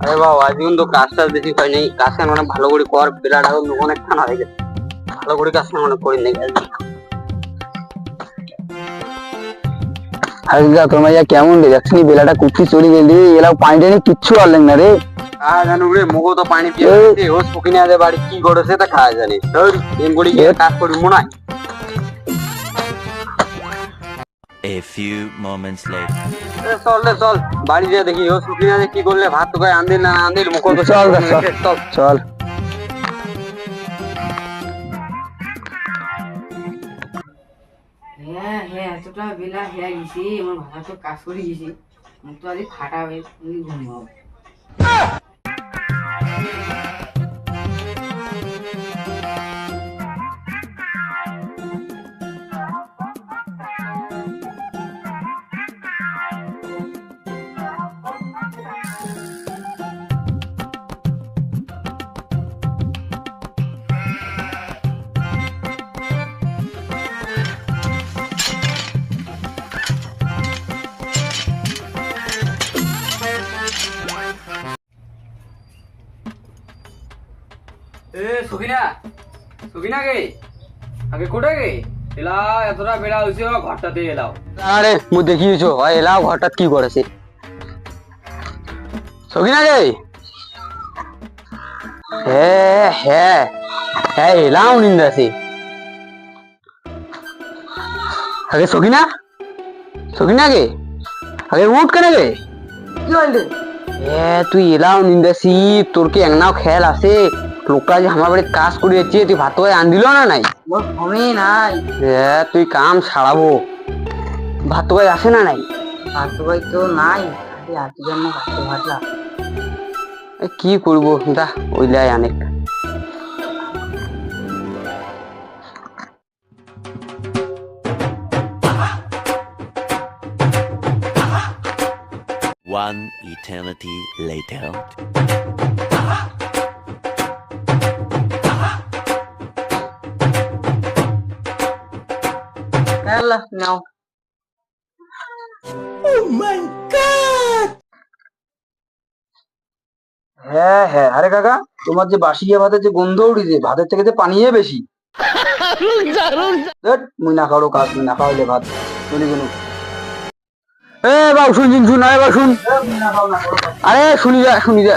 আরে বাবা আজ কিন্তু কাজটা বেশি হয় নাই, কাজটা মানে ভালো করে কর, বেলাটা অনেক ঠান্ডা হয়ে গেছে, ভালো করে কাজটা মানে করি নাই। আজকে তোমার কেমন রে দেখছি বেলাটা কুচি চলে গেলি, এলাও পানি টানি কিচ্ছু আনলেন না রে। জানো রে মুগো তো পানি পিয়ে গেছে, ও সকিনা দে বাড়ি কি করেছে তা খাওয়া জানি, ধর এম বলি গিয়ে কাজ করি মনে হয়। A few moments later. চল রে চল বাড়ি যা দেখি ও সকিনা দে কি করলে, ভাত তো গায়ে আন্দিল না আন্দিল মুখো তো চল চল চল চল। হ্যাঁ হ্যাঁ এতটা বেলা হয়ে গেছি, আমার ভাষা তো কাজ করে গেছি, মুখ তো আজ ফাটা হয়ে ঘুমাবো। এ সকিনা সকিনা গে আগে কোটা গে এলা এতটা বেড়া হইছে ঘরটাতে এলাও। আরে মু দেখিয়েছো এলাও হঠাৎ কি করেছে সকিনা রে। হ্যাঁ হ্যাঁ হ্যাঁ এলাও নিন্দাছি আগে সকিনা সকিনা গে আগে উঠ কেন গে কি বললি? তুই এলাও নিন্দাছি, তোর কি একনাও খেয়াল আছে লোকরা যে আমার বাড়ি কাজ করে যাচ্ছে, তুই ভাত করে আন দিল না নাই? মোর ঘুমে নাই। তুই কাম ছাড়াবো, ভাত করে আসে না নাই? ভাত ভাই তো নাই, হাতের জন্য ভাত ভাতলা। কি করবো দা ওইলাই অনেক। One eternity later. হ্যালো নাও। হ্যাঁ হ্যাঁ আরে কাকা তোমার যে বাসিয়া ভাতের যে গন্ধ উঠিছে, ভাতের থেকে যে পানিয়ে বেশি। মুই না খাওয়ারও কাজ, মুই না খাওয়াইলে ভাত শুনি কোনো। বাবু শুনছিন শুন, আরে বাবু শুন, আরে শুনি যা শুনি যা।